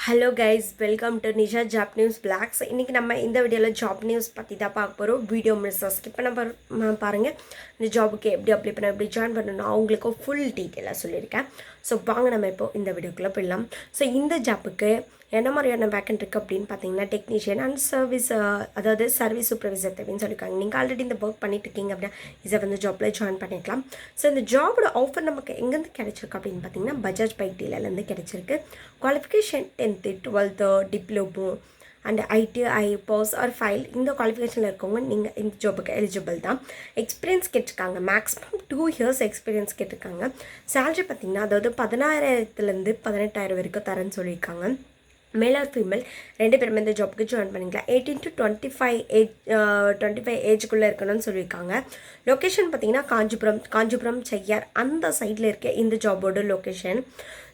Hello guys, welcome to Nisha job news blogs. இன்றைக்கி நம்ம இந்த வீடியோவில் ஜாப் நியூஸ் பற்றி தான் பார்க்க போகிறோம். வீடியோ மிஸ்ஸாக ஸ்கிப் பண்ண பாருங்கள். இந்த ஜாபுக்கு எப்படி அப்ளை பண்ண எப்படி ஜாயின் பண்ணணும் அவங்களுக்கு ஃபுல் டீட்டெயிலாக சொல்லியிருக்கேன். ஸோ வாங்க நம்ம இப்போ இந்த வீடியோக்குள்ளே போயிடலாம். ஸோ இந்த ஜாப்புக்கு என்ன மாதிரியான வேக்கன்ட் இருக்குது அப்படின்னு பார்த்தீங்கன்னா டெக்னீஷியன் அண்ட் சர்வீஸ், அதாவது சர்வீஸ் சூப்பர்வைசர் அப்படின்னு சொல்லியிருக்காங்க. நீங்கள் ஆல்ரெடி இந்த ஒர்க் பண்ணிட்டு இருக்கீங்க அப்படின்னா இதை வந்து ஜாப்பில் ஜாயின் பண்ணிக்கலாம். ஸோ இந்த ஜாபோட ஆஃபர் நமக்கு எங்கேருந்து கிடைச்சிருக்கு அப்படின்னு பார்த்தீங்கன்னா பஜாஜ் பைக் டீலர்லேருந்து கிடைச்சிருக்கு. Qualification 10th 12th diploma and ITI pass or fail இந்த குவாலிஃபிகேஷனில் இருக்கவங்க நீங்கள் இந்த ஜாபுக்கு எலிஜிபிள் தான். எக்ஸ்பீரியன்ஸ் கேட்டிருக்காங்க, மேக்ஸிமம் 2 years எக்ஸ்பீரியன்ஸ் கேட்டிருக்காங்க. சேலரி பார்த்திங்கன்னா அதாவது 16,000 18,000 வரைக்கும் தரேன்னு சொல்லியிருக்காங்க. மேல் ஆர் ஃபீமேல் 2 பேருமே இந்த ஜாப்புக்கு ஜாயின் பண்ணிக்கலாம். 18 to 25 ஏஜுக்குள்ளே இருக்கணும்னு சொல்லியிருக்காங்க. லொக்கேஷன் பார்த்திங்கன்னா காஞ்சிபுரம் செய்யார் அந்த சைடில் இருக்க இந்த ஜாபோட location.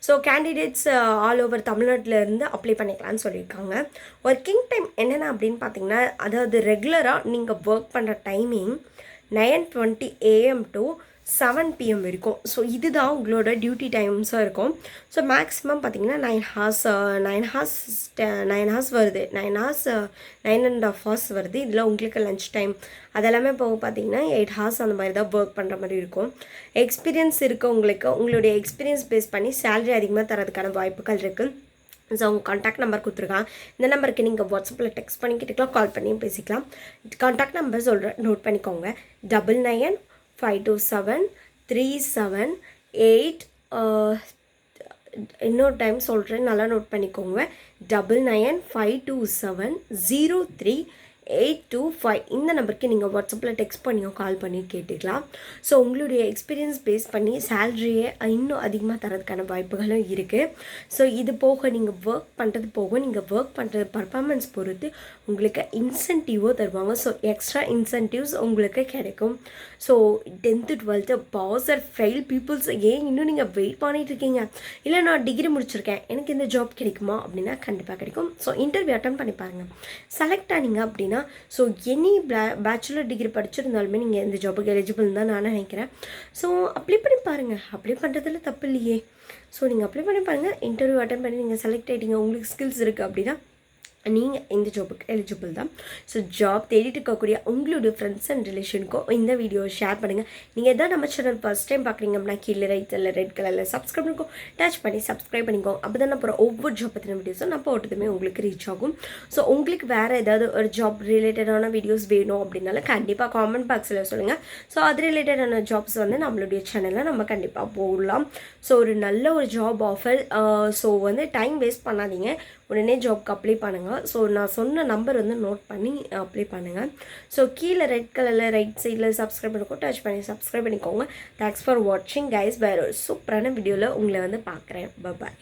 So candidates all over தமிழ்நாட்டிலேருந்து அப்ளை பண்ணிக்கலான்னு சொல்லியிருக்காங்க. ஒர்க்கிங் டைம் என்னென்ன அப்படின்னு பார்த்தீங்கன்னா அதாவது ரெகுலராக நீங்கள் ஒர்க் பண்ணுற டைமிங் 9:20 AM to 7 PM வரைக்கும். ஸோ இதுதான் உங்களோட டியூட்டி டைம்ஸாக இருக்கும். ஸோ மேக்ஸிமம் பார்த்தீங்கன்னா 9 hours வருது, 9.5 hours வருது. இதில் உங்களுக்கு லஞ்ச் டைம் அதெல்லாமே போக பார்த்தீங்கன்னா 8 hours அந்த மாதிரி தான் ஒர்க் பண்ணுற மாதிரி இருக்கும். எக்ஸ்பீரியன்ஸ் இருக்கவங்களுக்கு உங்களுடைய எக்ஸ்பீரியன்ஸ் பேஸ் பண்ணி சேலரி அதிகமாக தரதுக்கான வாய்ப்புகள் இருக்குது. ஸோ அவங்க கான்டாக்ட் நம்பர் கொடுத்துருக்காங்க. இந்த நம்பருக்கு நீங்கள் வாட்ஸ்அப்பில் டெக்ஸ்ட் பண்ணி கேட்டுக்கலாம், கால் பண்ணியும் பேசிக்கலாம். கான்டாக்ட் நம்பர் சொல்கிறேன், நோட் பண்ணிக்கோங்க. 99527378. இன்னொரு டைம் சொல்கிறேன், நல்லா நோட் பண்ணிக்கோங்க. 9952703825 இந்த நம்பருக்கு நீங்கள் வாட்ஸ்அப்பில் டெக்ஸ்ட் பண்ணியோ கால் பண்ணி கேட்டுக்கலாம். ஸோ உங்களுடைய எக்ஸ்பீரியன்ஸ் பேஸ் பண்ணி சேலரியை இன்னும் அதிகமாக தரதுக்கான வாய்ப்புகளும் இருக்குது. ஸோ இது போக நீங்கள் ஒர்க் பண்ணுறது போக நீங்கள் ஒர்க் பண்ணுறது பர்ஃபார்மன்ஸ் பொறுத்து உங்களுக்கு இன்சென்டிவோ தருவாங்க. ஸோ எக்ஸ்ட்ரா இன்சென்டிவ்ஸ் உங்களுக்கு கிடைக்கும். So 10th 12th pass or fail peoples ஏன் இன்னும் நீங்கள் வெயிட் பண்ணிட்டு இருக்கீங்க, இல்லை நான் டிகிரி முடிச்சிருக்கேன் எனக்கு இந்த ஜாப் கிடைக்குமா அப்படின்னா கண்டிப்பாக கிடைக்கும். ஸோ இன்டர்வியூ அட்டன் பண்ணி பாருங்கள். செலக்ட் ஆனீங்க அப்படின்னா ஸோ எனி பேச்சுலர் டிகிரி படிச்சிருந்தாலுமே நீங்கள் இந்த ஜாபுக்கு எலிஜிபிள் தான் நான் நினைக்கிறேன். ஸோ அப்ளை பண்ணி பாருங்கள், அப்ளை பண்ணுறதுல தப்பு இல்லையே. ஸோ நீங்கள் அப்ளை பண்ணி பாருங்கள், இன்டர்வியூ அட்டன் பண்ணி நீங்கள் செலக்ட் ஆகிட்டீங்க, உங்களுக்கு ஸ்கில்ஸ் இருக்குது அப்படின்னா நீங்கள் இந்த ஜாபுக்கு எலிஜிபிள் தான். ஸோ ஜாப் தேடிட்டு இருக்கக்கூடிய உங்களுடைய ஃப்ரெண்ட்ஸ் அண்ட் ரிலேஷனுக்கும் இந்த வீடியோ ஷேர் பண்ணுங்கள். நீங்கள் எதாவது நம்ம சேனல் ஃபஸ்ட் டைம் பார்க்குறீங்க அப்படின்னா கீழே ரெட் கலரில் சப்ஸ்கிரைப் பண்ணிக்கோ, டச் பண்ணி சப்ஸ்கிரைப் பண்ணிக்கோ. அப்போ தான் அப்புறம் ஒவ்வொரு ஜாப் பற்றின வீடியோஸும் நான் போட்டதுமே உங்களுக்கு ரீச் ஆகும். ஸோ உங்களுக்கு வேறு ஏதாவது ஒரு ஜாப் ரிலேட்டடான வீடியோஸ் வேணும் அப்படின்னாலும் கண்டிப்பாக காமெண்ட் பாக்ஸில் சொல்லுங்கள். ஸோ அது ரிலேட்டடான ஜாப்ஸ் வந்து நம்மளுடைய சேனலில் நம்ம கண்டிப்பாக போடலாம். ஸோ ஒரு நல்ல ஒரு ஜாப் ஆஃபர். ஸோ வந்து டைம் வேஸ்ட் பண்ணாதீங்க, உடனே ஜாப்க்கு அப்ளை பண்ணுங்கள். ஸோ நான் சொன்ன நம்பர் வந்து நோட் பண்ணி அப்ளை பண்ணுங்கள். ஸோ கீழே ரெட் கலரில் ரைட் சைடில் சப்ஸ்கிரைப் பண்ணிக்கோ, டச் பண்ணி சப்ஸ்கிரைப் பண்ணிக்கோங்க. தேங்க்ஸ் ஃபார் வாட்சிங் கைஸ். வேறு ஒரு சூப்பரான வீடியோவில் உங்களை வந்து பார்க்குறேன். பாய்.